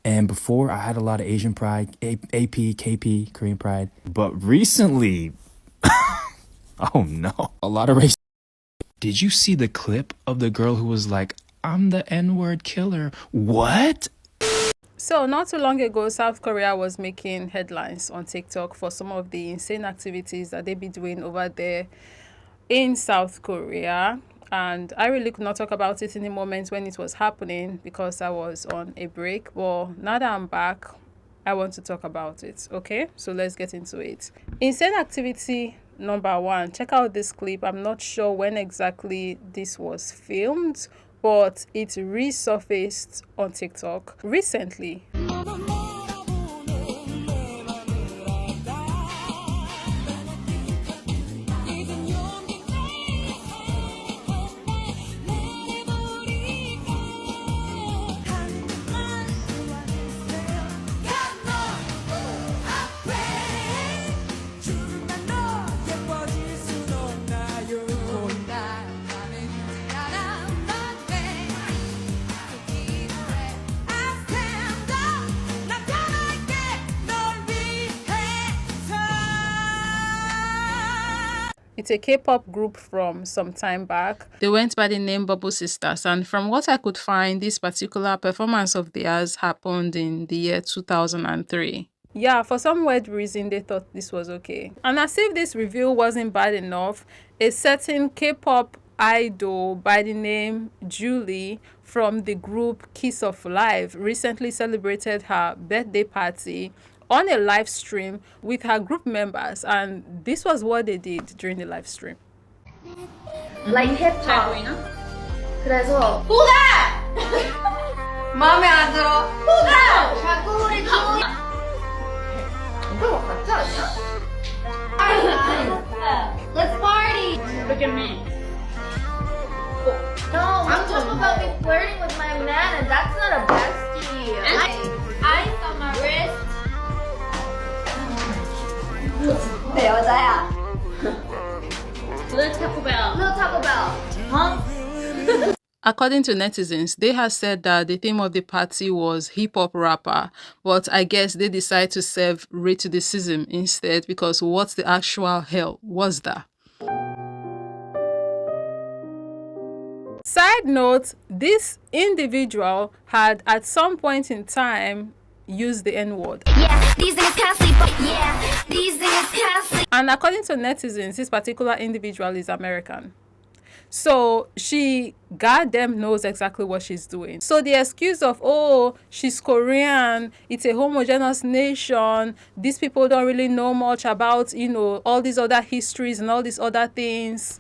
And before, I had a lot of Asian pride, AP, KP, Korean pride. But recently, oh no, a lot of race. Did you see the clip of the girl who was like, I'm the N-word killer? What? So, not too long ago, South Korea was making headlines on TikTok for some of the insane activities that they be doing over there in South Korea. And I really could not talk about it in the moment when it was happening because I was on a break. Well, now that I'm back, I want to talk about it. Okay, so let's get into it. Insane activity number one. Check out this clip. I'm not sure when exactly this was filmed, but it resurfaced on TikTok recently. It's a K-pop group from some time back. They went by the name Bubble Sisters, and from what I could find, this particular performance of theirs happened in the year 2003. Yeah, for some weird reason, they thought this was okay. And as if this review wasn't bad enough, a certain K-pop idol by the name Julie from the group Kiss of Life recently celebrated her birthday party on a live stream with her group members, and this was what they did during the live stream. Like hip hop. 그래서 호가 마음에 안 들어. 호가 자꾸 우리 좀 이거 같지 않냐? Let's party. Look at me. No, I'm talking about me flirting with my man, and that's not a bestie. I on my wrist. 내 여자야. Little Taco Bell. Little Taco Bell. Huh? According to netizens, they had said that the theme of the party was hip-hop rapper, but I guess they decided to serve racism instead, because what the actual hell was that? Side note, this individual had at some point in time used the N-word. Yeah, these niggas can't sleep. Yeah, these niggas can't sleep. And according to netizens, this particular individual is American. So she goddamn knows exactly what she's doing. So the excuse of, oh, she's Korean, it's a homogeneous nation, these people don't really know much about, all these other histories and all these other things.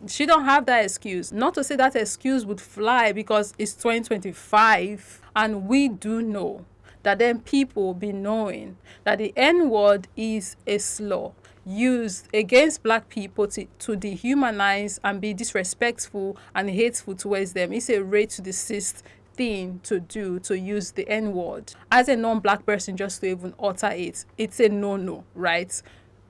She don't have that excuse. Not to say that excuse would fly, because it's 2025 and we do know that then people be knowing that the N-word is a slur used against black people to dehumanize and be disrespectful and hateful towards them. It's a racist thing to do, to use the N-word. As a non-black person, just to even utter it, it's a no-no, right?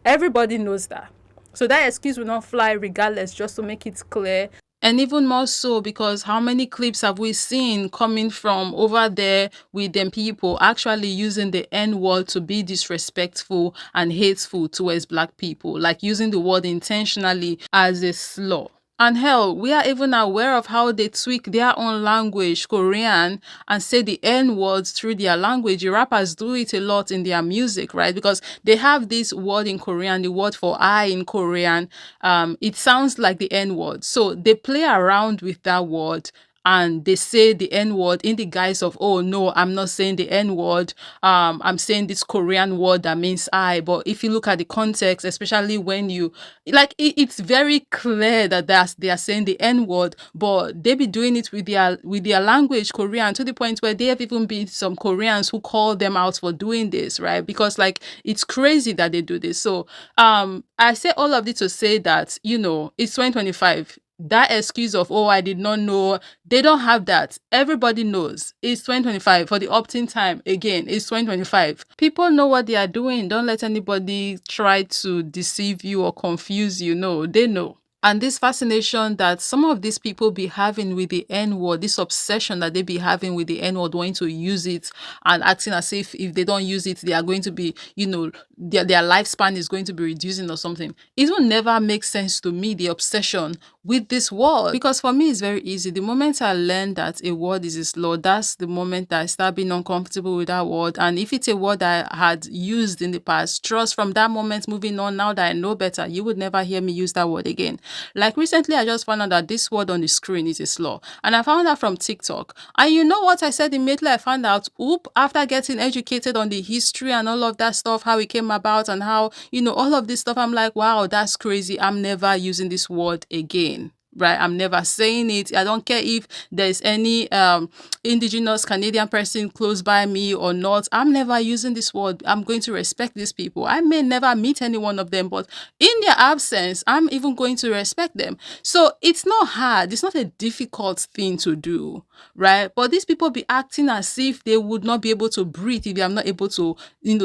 Everybody knows that. So that excuse will not fly regardless, just to make it clear. And even more so, because how many clips have we seen coming from over there with them people actually using the N-word to be disrespectful and hateful towards black people, like using the word intentionally as a slur. And hell, we are even aware of how they tweak their own language, Korean, and say the N-words through their language. The rappers do it a lot in their music, right? Because they have this word in Korean, the word for I in Korean. It sounds like the N-word. So they play around with that word, and they say the N-word in the guise of, oh, no, I'm not saying the N-word. I'm saying this Korean word that means I. But if you look at the context, especially when you, it's very clear that they are saying the N-word, but they be doing it with their language, Korean, to the point where there have even been some Koreans who call them out for doing this, right? Because, it's crazy that they do this. So I say all of this to say that, it's 2025. That excuse of, oh, I did not know, they don't have that. Everybody knows. It's 2025 for the opt-in time. Again, it's 2025. People know what they are doing. Don't let anybody try to deceive you or confuse you. No, they know. And this fascination that some of these people be having with the N-word, this obsession that they be having with the N-word, wanting to use it and acting as if they don't use it, they are going to be, their lifespan is going to be reducing or something. It will never make sense to me, the obsession with this word. Because for me, it's very easy. The moment I learn that a word is a slur, that's the moment that I start being uncomfortable with that word. And if it's a word that I had used in the past, trust from that moment moving on, now that I know better, you would never hear me use that word again. Like recently, I just found out that this word on the screen is a slur. And I found out from TikTok. And you know what I said immediately? I found out, after getting educated on the history and all of that stuff, how it came about and how, all of this stuff, I'm like, wow, that's crazy. I'm never using this word again. Right, I'm never saying it. I don't care if there's any indigenous Canadian person close by me or not. I'm never using this word. I'm going to respect these people. I may never meet any one of them, but in their absence, I'm even going to respect them. So it's not hard. It's not a difficult thing to do, right? But these people be acting as if they would not be able to breathe if they are not able to,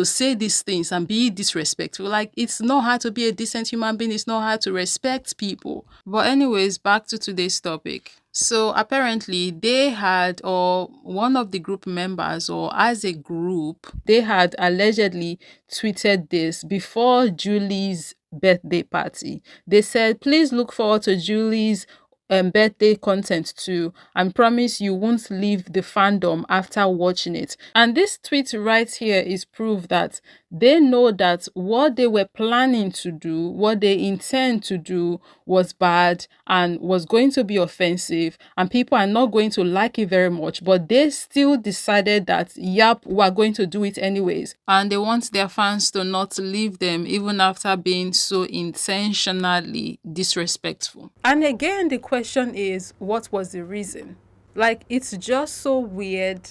say these things and be disrespectful. Like, it's not hard to be a decent human being. It's not hard to respect people. But anyways, back to today's topic. So apparently they had, or one of the group members, or as a group, they had allegedly tweeted this before Julie's birthday party. They said, please look forward to Julie's birthday content too, and promise you won't leave the fandom after watching it. And this tweet right here is proof that they know that what they were planning to do, what they intend to do, was bad and was going to be offensive, and people are not going to like it very much, but they still decided that, yep, we're going to do it anyways. And they want their fans to not leave them even after being so intentionally disrespectful. And again, the question is, what was the reason? Like, it's just so weird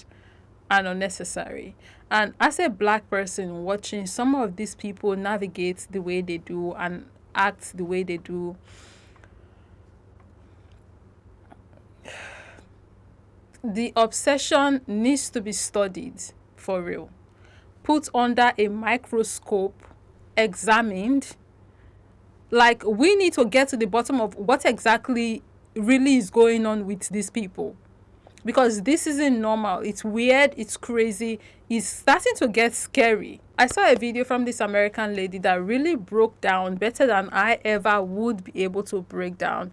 and unnecessary. And as a Black person watching some of these people navigate the way they do and act the way they do, the obsession needs to be studied for real, put under a microscope, examined. Like, we need to get to the bottom of what exactly really is going on with these people, because this isn't normal. It's weird, it's crazy, it's starting to get scary. I saw a video from this American lady that really broke down better than I ever would be able to break down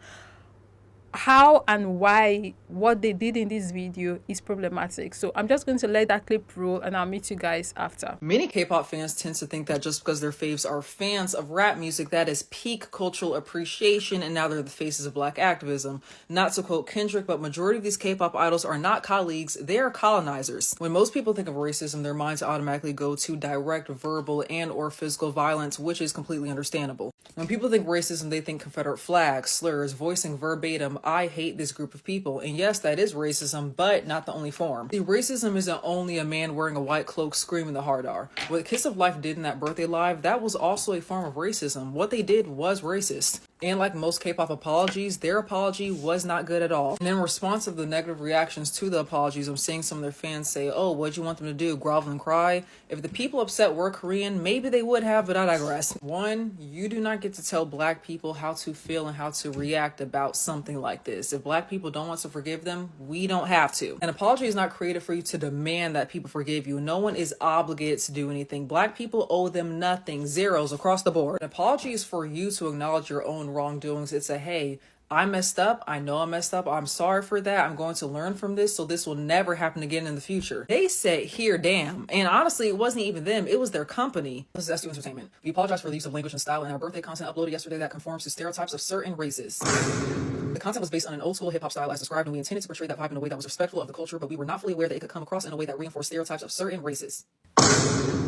how and why what they did in this video is problematic. So I'm just going to let that clip roll and I'll meet you guys after. Many K-pop fans tend to think that just because their faves are fans of rap music, that is peak cultural appreciation and now they're the faces of Black activism. Not to quote Kendrick, but majority of these K-pop idols are not colleagues, they're colonizers. When most people think of racism, their minds automatically go to direct verbal and or physical violence, which is completely understandable. When people think racism, they think Confederate flags, slurs, voicing verbatim, I hate this group of people. And yes, that is racism, but not the only form. See, racism isn't only a man wearing a white cloak screaming the hard R. What Kiss of Life did in that birthday live, that was also a form of racism. What they did was racist. And like most K-pop apologies, their apology was not good at all. And in response of the negative reactions to the apologies, I'm seeing some of their fans say, oh, what'd you want them to do, grovel and cry? If the people upset were Korean, maybe they would have, but I digress. One, you do not get to tell Black people how to feel and how to react about something like this. If Black people don't want to forgive them, we don't have to. An apology is not created for you to demand that people forgive you. No one is obligated to do anything. Black people owe them nothing, zeros across the board. An apology is for you to acknowledge your own wrongdoings. It's a, hey, I messed up. I know I messed up. I'm sorry for that. I'm going to learn from this so this will never happen again in the future. They said, here, damn. And honestly, it wasn't even them. It was their company. This is S2 Entertainment. We apologize for the use of language and style in our birthday content uploaded yesterday that conforms to stereotypes of certain races. The content was based on an old school hip hop style as described, and we intended to portray that vibe in a way that was respectful of the culture, but we were not fully aware that it could come across in a way that reinforced stereotypes of certain races. I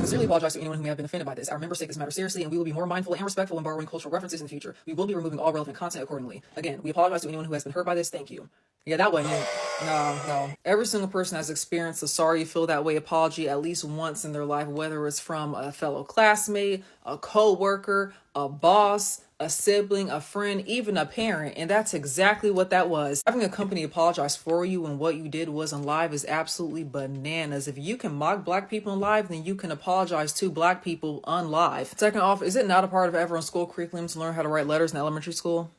sincerely apologize to anyone who may have been offended by this. Our members take this matter seriously, and we will be more mindful and respectful when borrowing cultural references in the future. We will be removing all relevant content accordingly. Again, we apologize to anyone who has been hurt by this. Thank you. Yeah, that wasn't it. No. Every single person has experienced a sorry you feel that way apology at least once in their life, whether it's from a fellow classmate, a co-worker, a boss, a sibling, a friend, even a parent, and that's exactly what that was. Having a company apologize for you when what you did wasn't live is absolutely bananas. If you can mock Black people in live, then you can apologize to Black people on live. Second off, is it not a part of everyone's school curriculum to learn how to write letters in elementary school?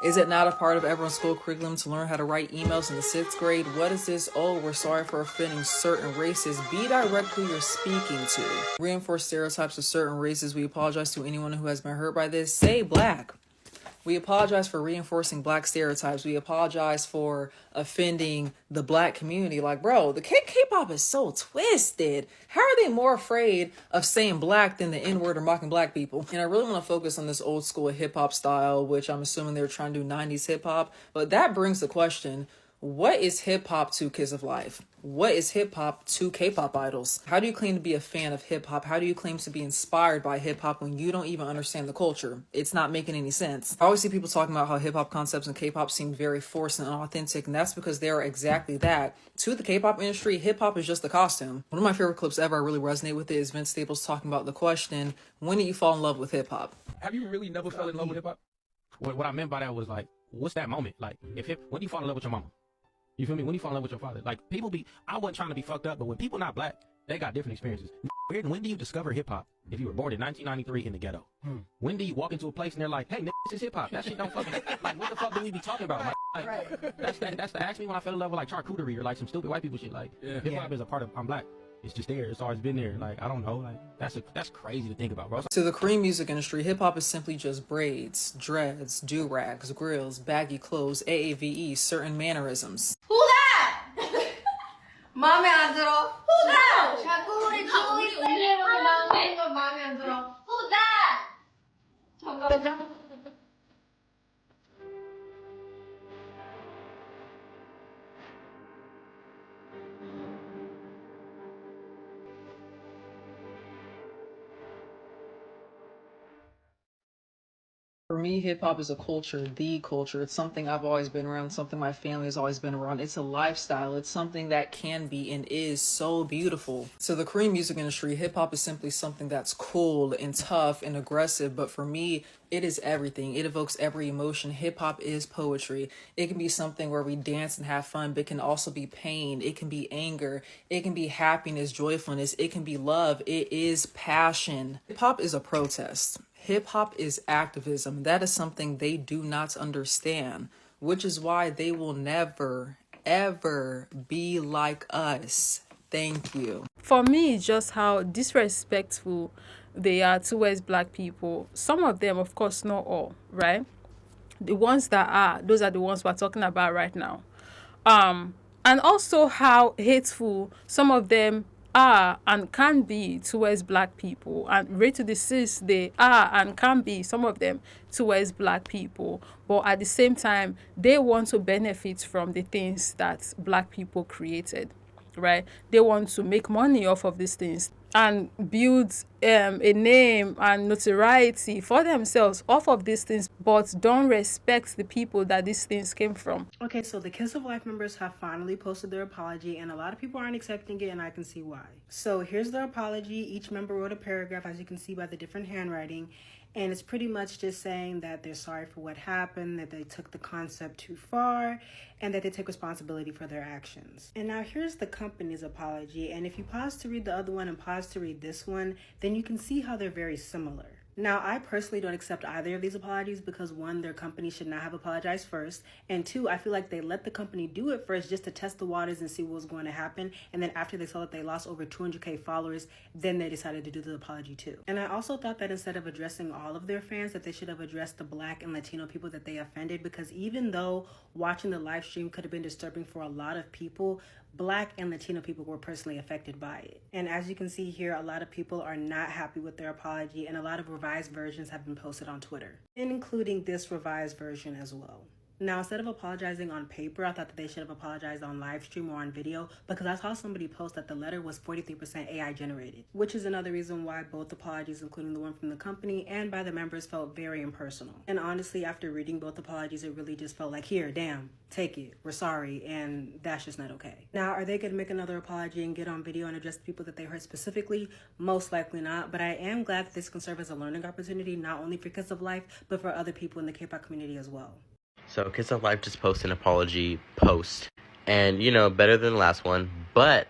Is it not a part of everyone's school curriculum to learn how to write emails in the 6th grade? What is this? Oh, we're sorry for offending certain races. Be direct who you're speaking to. Reinforce stereotypes of certain races. We apologize to anyone who has been hurt by this. Say black. We apologize for reinforcing black stereotypes. We apologize for offending the black community. Like, bro, the K-pop is so twisted. How are they more afraid of saying black than the N-word or mocking black people? And I really want to focus on this old school hip-hop style, which I'm assuming they're trying to do 90s hip-hop. But that brings the question, what is hip-hop to Kids of Life? What is hip-hop to K-pop idols? How do you claim to be a fan of hip-hop? How do you claim to be inspired by hip-hop when you don't even understand the culture? It's not making any sense. I always see people talking about how hip-hop concepts and K-pop seem very forced and unauthentic, and that's because they are exactly that. To the K-pop industry, hip-hop is just the costume. One of my favorite clips ever, I really resonate with it, is Vince Staples talking about the question, when did you fall in love with hip-hop? Have you really never fell in love with hip-hop? What I meant by that was like, what's that moment? Like, when do you fall in love with your mama? You feel me? When you fall in love with your father? Like, I wasn't trying to be fucked up, but when people not black, they got different experiences. When do you discover hip-hop? If you were born in 1993 in the ghetto. When do you walk into a place and they're like, hey, this is hip-hop. That shit don't fucking, like, what the fuck do we be talking about? Like, that's the ask me when I fell in love with, like, charcuterie or, like, some stupid white people shit. Like, hip-hop is a part of, I'm black. It's just there. It's always been there. Like, I don't know. Like, that's crazy to think about, bro. To the Korean music industry, hip-hop is simply just braids, dreads, do-rags, grills, baggy clothes, AAVE, certain mannerisms. Who that? 마음에 안 들어. Who that? 자꾸 우리 주위 사람이 나오는 거 마음에 안 들어. Who that? For me, hip-hop is a culture, the culture. It's something I've always been around, something my family has always been around. It's a lifestyle. It's something that can be and is so beautiful. So the Korean music industry, hip-hop is simply something that's cool and tough and aggressive. But for me, it is everything. It evokes every emotion. Hip-hop is poetry. It can be something where we dance and have fun, but it can also be pain. It can be anger. It can be happiness, joyfulness. It can be love. It is passion. Hip-hop is a protest. Hip-hop is activism. That is something they do not understand, which is why they will never, ever be like us. Thank you. For me, it's just how disrespectful they are towards black people. Some of them, of course, not all, right? The ones that are, those are the ones we're talking about right now. And also how hateful some of them are and can be towards black people, and rate to the cis they are and can be, some of them, towards black people, but at the same time they want to benefit from the things that black people created, right? They want to make money off of these things and build a name and notoriety for themselves off of these things, but don't respect the people that these things came from. Okay, so the Kiss of Life members have finally posted their apology, and a lot of people aren't accepting it, and I can see why. So here's their apology. Each member wrote a paragraph, as you can see by the different handwriting, and it's pretty much just saying that they're sorry for what happened, that they took the concept too far, and that they take responsibility for their actions. And now here's the company's apology, and if you pause to read the other one and pause to read this one, then you can see how they're very similar. Now, I personally don't accept either of these apologies because, one, their company should not have apologized first, and two, I feel like they let the company do it first just to test the waters and see what was going to happen, and then after they saw that they lost over 200K followers, then they decided to do the apology too. And I also thought that instead of addressing all of their fans, that they should have addressed the Black and Latino people that they offended, because even though watching the live stream could have been disturbing for a lot of people, Black and Latino people were personally affected by it. And as you can see here, a lot of people are not happy with their apology, and a lot of revised versions have been posted on Twitter, and including this revised version as well. Now, instead of apologizing on paper, I thought that they should have apologized on live stream or on video, because I saw somebody post that the letter was 43% AI generated, which is another reason why both apologies, including the one from the company and by the members, felt very impersonal. And honestly, after reading both apologies, it really just felt like, here, damn, take it, we're sorry, and that's just not okay. Now, are they going to make another apology and get on video and address the people that they hurt specifically? Most likely not, but I am glad that this can serve as a learning opportunity, not only for Kiss of Life, but for other people in the K-pop community as well. So Kiss of Life just posted an apology post, and you know, better than the last one, but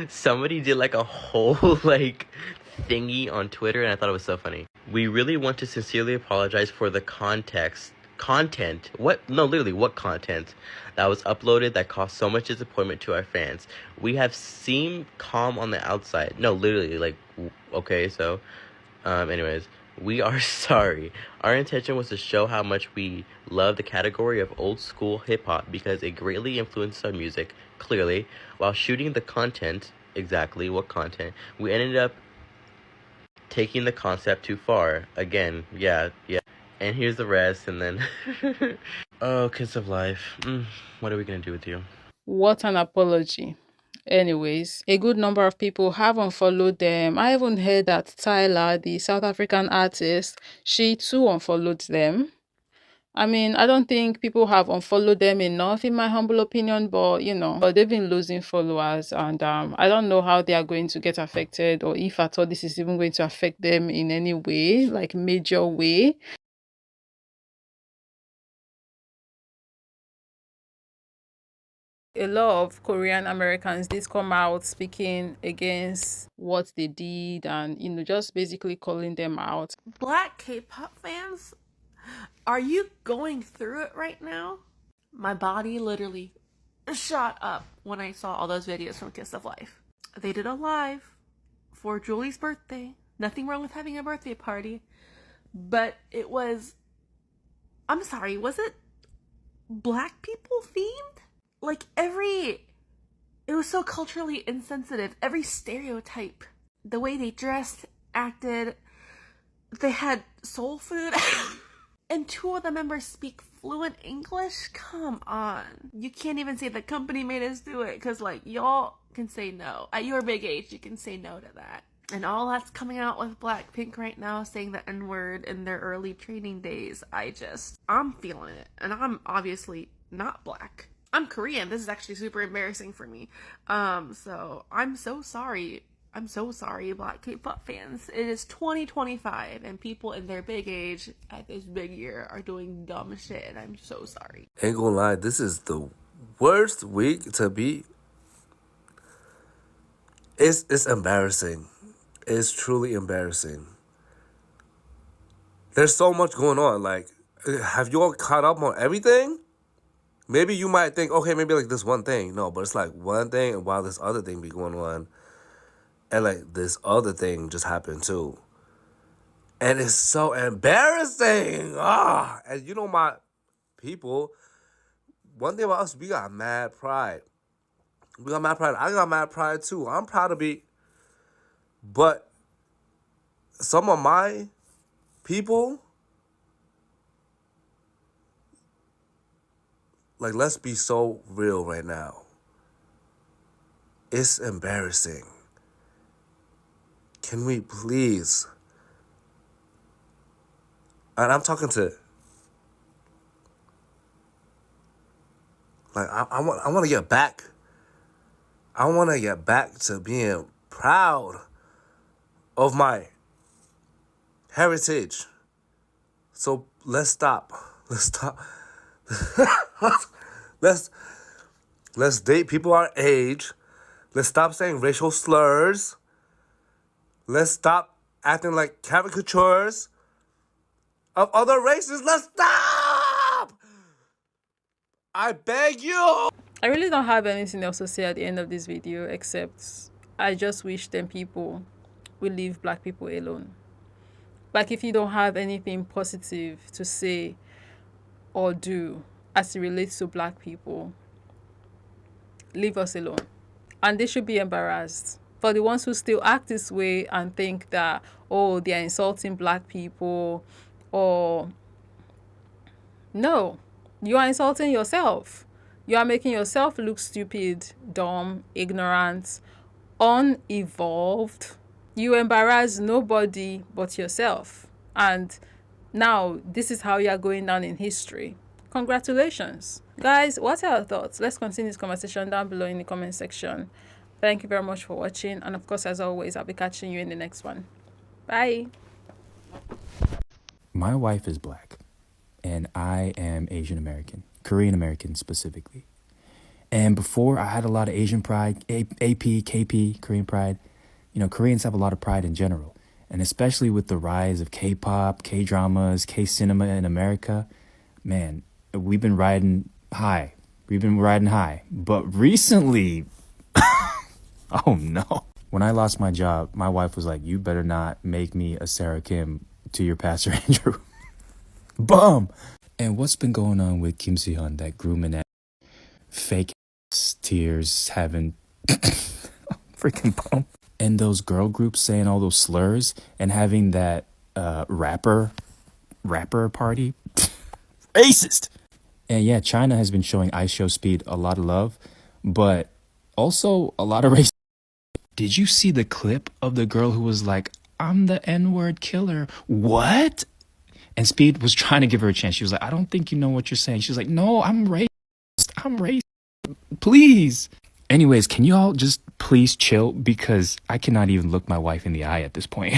somebody did like a whole like thingy on Twitter, and I thought it was so funny. We really want to sincerely apologize for the context content, what content that was uploaded that caused so much disappointment to our fans. We have seemed calm on the outside. No, literally, like, okay, so, anyways, we are sorry. Our intention was to show how much we love the category of old school hip hop because it greatly influences our music, clearly, while shooting the content. Exactly, what content? We ended up taking the concept too far. Again, yeah. And here's the rest, and then... Oh, kiss of life. What are we gonna do with you? What an apology. Anyways, a good number of people have unfollowed them. I even heard that Tyler, the South African artist, she too unfollowed them. I mean, I don't think people have unfollowed them enough, in my humble opinion, but but they've been losing followers, and I don't know how they are going to get affected, or if at all this is even going to affect them in any way, like major way. A lot of Korean Americans did come out speaking against what they did and, just basically calling them out. Black K-pop fans, are you going through it right now? My body literally shot up when I saw all those videos from Kiss of Life. They did a live for Julie's birthday. Nothing wrong with having a birthday party, but it was, I'm sorry, was it black people themed? Like it was so culturally insensitive. Every stereotype, the way they dressed, acted, they had soul food. And two of the members speak fluent English? Come on. You can't even say the company made us do it, because, y'all can say no. At your big age, you can say no to that. And all that's coming out with Blackpink right now, saying the N-word in their early training days. I'm feeling it. And I'm obviously not black. I'm Korean. This is actually super embarrassing for me. So I'm so sorry. I'm so sorry, Black K-pop fans. It is 2025, and people in their big age at this big year are doing dumb shit, and I'm so sorry. Ain't gonna lie, this is the worst week to be. It's embarrassing. It's truly embarrassing. There's so much going on. Like, have you all caught up on everything? Maybe you might think, okay, maybe like this one thing. No, but it's like one thing, and while this other thing be going on, and like this other thing just happened too. And it's so embarrassing. And my people, one thing about us, we got mad pride. We got mad pride. I got mad pride too. I'm proud to be. But some of my people, like, let's be so real right now. It's embarrassing. Can we please? And I'm talking to, like, I want to get back. I want to get back to being proud of my heritage. So let's stop. Let's date people our age. Let's stop saying racial slurs. Let's stop acting like caricatures of other races. Let's stop! I beg you! I really don't have anything else to say at the end of this video, except I just wish them people will leave black people alone. Like, if you don't have anything positive to say or do as it relates to black people, leave us alone. And they should be embarrassed. For the ones who still act this way and think that, oh, they are insulting black people, or no, you are insulting yourself. You are making yourself look stupid, dumb, ignorant, unevolved. You embarrass nobody but yourself. And now this is how you are going down in history. Congratulations. Guys, what are your thoughts? Let's continue this conversation down below in the comment section. Thank you very much for watching. And of course, as always, I'll be catching you in the next one. Bye. My wife is black, and I am Asian American, Korean American specifically. And before, I had a lot of Asian pride, AP, KP, Korean pride. Koreans have a lot of pride in general. And especially with the rise of K-pop, K-dramas, K-cinema in America, man, we've been riding high. We've been riding high. But recently, oh no. When I lost my job, my wife was like, you better not make me a Sarah Kim to your Pastor Andrew. Bum! And what's been going on with Kim Si-hyun, that grooming ass, fake ass tears having freaking bum? And those girl groups saying all those slurs and having that rapper party. Racist! And yeah, China has been showing Ice Show Speed a lot of love, but also a lot of racism. Did you see the clip of the girl who was like, I'm the N-word killer? What? And Speed was trying to give her a chance. She was like, I don't think you know what you're saying. She was like, no, I'm racist. I'm racist. Please. Anyways, can you all just please chill? Because I cannot even look my wife in the eye at this point.